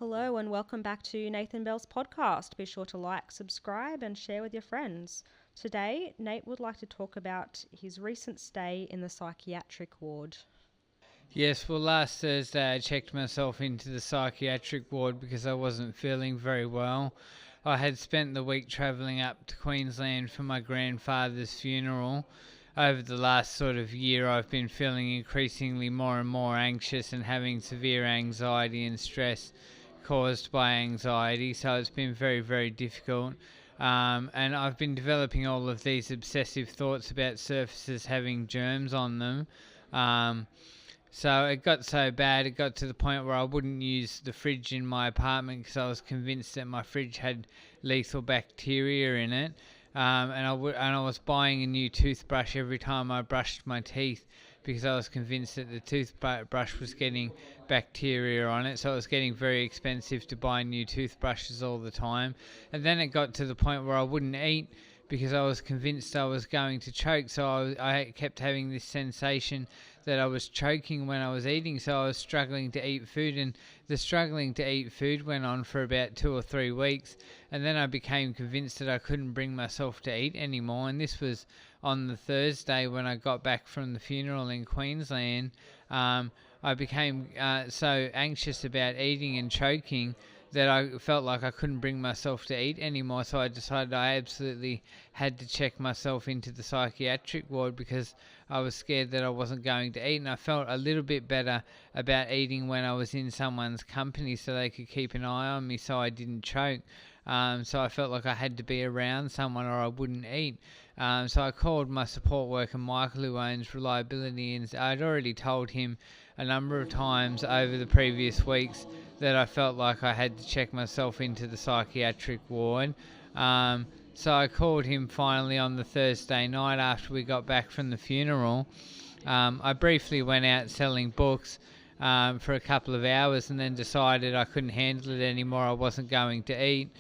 Hello and welcome back to Nathan Bell's podcast. Be sure to like, subscribe and share with your friends. Today, Nate would like to talk about his recent stay in the psychiatric ward. Yes, well, last Thursday I checked myself into the psychiatric ward because I wasn't feeling very well. I had spent the week travelling up to Queensland for my grandfather's funeral. Over the last sort of year, I've been feeling increasingly more and more anxious and having severe anxiety and stress caused by anxiety, so it's been very, very difficult. And I've been developing all of these obsessive thoughts about surfaces having germs on them. So it got so bad, it got to the point where I wouldn't use the fridge in my apartment because I was convinced that my fridge had lethal bacteria in it. And I was buying a new toothbrush every time I brushed my teeth because I was convinced that the toothbrush was getting bacteria on it. So it was getting very expensive to buy new toothbrushes all the time. And then it got to the point where I wouldn't eat because I was convinced I was going to choke. So I kept having this sensation that I was choking when I was eating, so I was struggling to eat food, and the struggling to eat food went on for about 2 or 3 weeks, and then I became convinced that I couldn't bring myself to eat anymore, and this was on the Thursday when I got back from the funeral in Queensland. I became so anxious about eating and choking that I felt like I couldn't bring myself to eat anymore, so I decided I absolutely had to check myself into the psychiatric ward because I was scared that I wasn't going to eat, and I felt a little bit better about eating when I was in someone's company so they could keep an eye on me so I didn't choke. So I felt like I had to be around someone or I wouldn't eat. So I called my support worker Michael, who owns Reliability, and I'd already told him a number of times over the previous weeks that I felt like I had to check myself into the psychiatric ward. So I called him finally on the Thursday night after we got back from the funeral. I briefly went out selling books for a couple of hours and then decided I couldn't handle it anymore. I wasn't going to eat.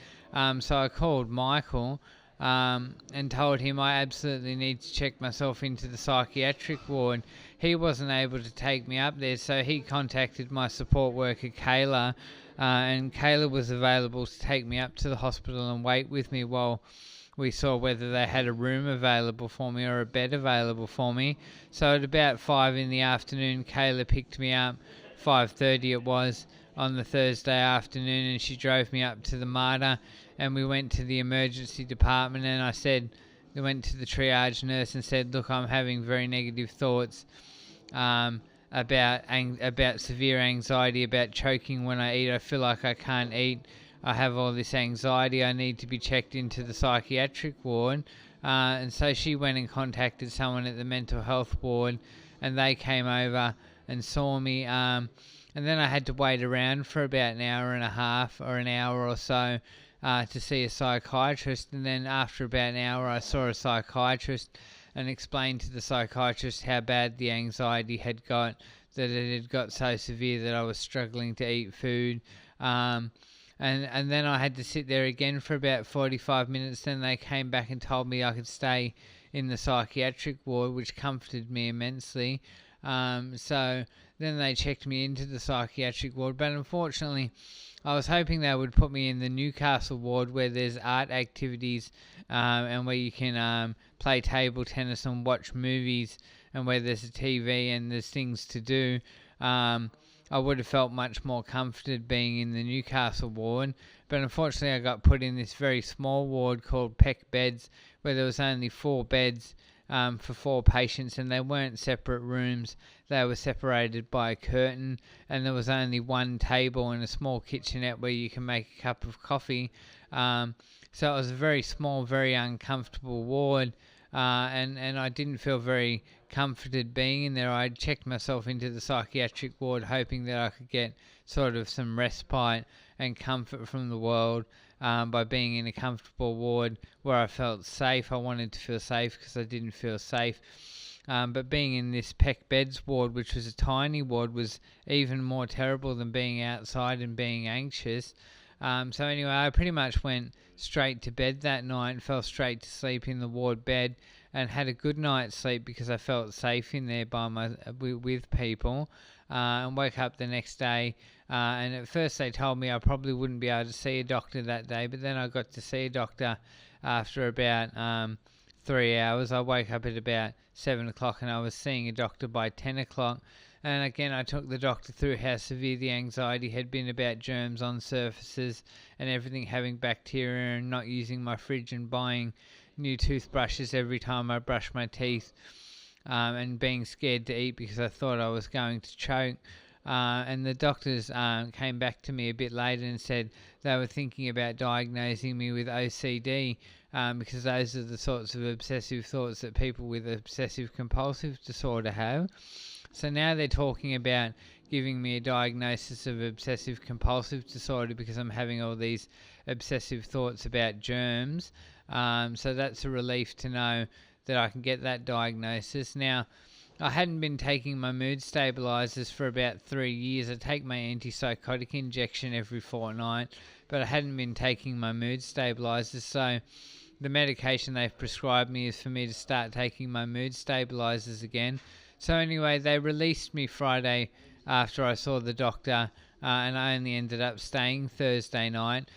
So I called Michael and told him I absolutely need to check myself into the psychiatric ward. He wasn't able to take me up there, so he contacted my support worker Kayla, and Kayla was available to take me up to the hospital and wait with me while we saw whether they had a room available for me or a bed available for me. So at about 5 in the afternoon, Kayla picked me up, 5:30 it was, on the Thursday afternoon, and she drove me up to the Mater, and we went to the emergency department, and I went to the triage nurse and said, look, I'm having very negative thoughts about severe anxiety, about choking when I eat. I feel like I can't eat. I have all this anxiety. I need to be checked into the psychiatric ward. And so she went and contacted someone at the mental health ward, and they came over and saw me. And then I had to wait around for about an hour and a half or an hour or so to see a psychiatrist. And then after about an hour, I saw a psychiatrist and explained to the psychiatrist how bad the anxiety had got, that it had got so severe that I was struggling to eat food. And then I had to sit there again for about 45 minutes. Then they came back and told me I could stay in the psychiatric ward, which comforted me immensely. So then they checked me into the psychiatric ward, but unfortunately I was hoping they would put me in the Newcastle ward where there's art activities and where you can play table tennis and watch movies, and where there's a TV and there's things to do. I would have felt much more comforted being in the Newcastle ward, but unfortunately I got put in this very small ward called Peck Beds, where there was only 4 beds for 4 patients, and they weren't separate rooms. They were separated by a curtain, and there was only 1 table and a small kitchenette where you can make a cup of coffee. So it was a very small, very uncomfortable ward, and I didn't feel very comforted being in there. I checked myself into the psychiatric ward hoping that I could get sort of some respite and comfort from the world by being in a comfortable ward where I felt safe. I wanted to feel safe because I didn't feel safe. But being in this Peck Beds ward, which was a tiny ward, was even more terrible than being outside and being anxious. So anyway, I pretty much went straight to bed that night and fell straight to sleep in the ward bed and had a good night's sleep because I felt safe in there with people. and woke up the next day. And at first they told me I probably wouldn't be able to see a doctor that day, but then I got to see a doctor after about 3 hours. I woke up at about 7 o'clock and I was seeing a doctor by 10 o'clock. And again, I took the doctor through how severe the anxiety had been about germs on surfaces and everything having bacteria, and not using my fridge and buying new toothbrushes every time I brush my teeth, and being scared to eat because I thought I was going to choke. And the doctors came back to me a bit later and said they were thinking about diagnosing me with OCD, because those are the sorts of obsessive thoughts that people with obsessive compulsive disorder have. So now they're talking about giving me a diagnosis of obsessive compulsive disorder because I'm having all these obsessive thoughts about germs. So that's a relief to know that I can get that diagnosis. Now, I hadn't been taking my mood stabilizers for about 3 years. I take my antipsychotic injection every fortnight, but I hadn't been taking my mood stabilizers. So the medication they've prescribed me is for me to start taking my mood stabilizers again. So anyway, they released me Friday after I saw the doctor, and I only ended up staying Thursday night.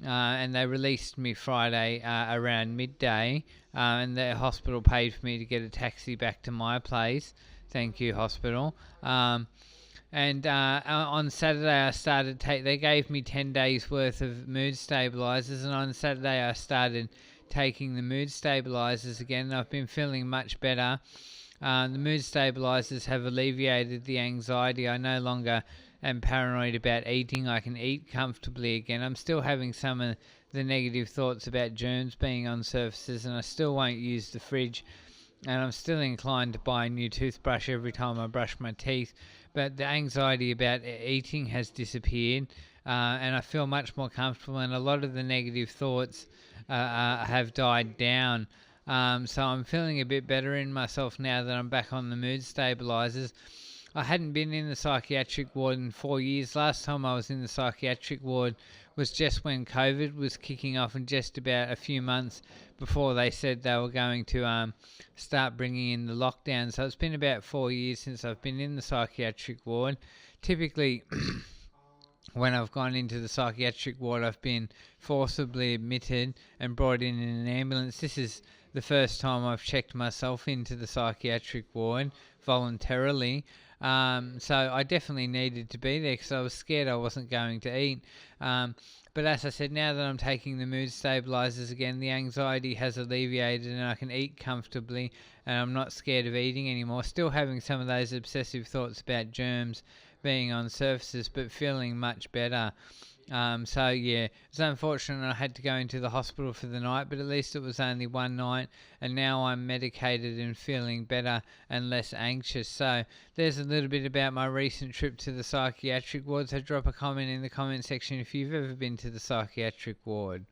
And they released me Friday around midday, and the hospital paid for me to get a taxi back to my place. Thank you, hospital. And on Saturday I started they gave me 10 days worth of mood stabilizers, and on Saturday I started taking the mood stabilizers again, and I've been feeling much better. The mood stabilizers have alleviated the anxiety. I no longer am paranoid about eating. I can eat comfortably again. I'm still having some of the negative thoughts about germs being on surfaces, and I still won't use the fridge, and I'm still inclined to buy a new toothbrush every time I brush my teeth, but the anxiety about eating has disappeared, and I feel much more comfortable, and a lot of the negative thoughts have died down. So I'm feeling a bit better in myself now that I'm back on the mood stabilizers. I hadn't been in the psychiatric ward in 4 years. Last time I was in the psychiatric ward was just when COVID was kicking off, and just about a few months before they said they were going to start bringing in the lockdown. So it's been about 4 years since I've been in the psychiatric ward. Typically, when I've gone into the psychiatric ward, I've been forcibly admitted and brought in an ambulance. This is the first time I've checked myself into the psychiatric ward voluntarily. So I definitely needed to be there because I was scared I wasn't going to eat. But as I said, now that I'm taking the mood stabilizers again, the anxiety has alleviated and I can eat comfortably, and I'm not scared of eating anymore. Still having some of those obsessive thoughts about germs being on surfaces, but feeling much better. So yeah, it's unfortunate I had to go into the hospital for the night, but at least it was only one night, and now I'm medicated and feeling better and less anxious. So there's a little bit about my recent trip to the psychiatric ward. So drop a comment in the comment section if you've ever been to the psychiatric ward.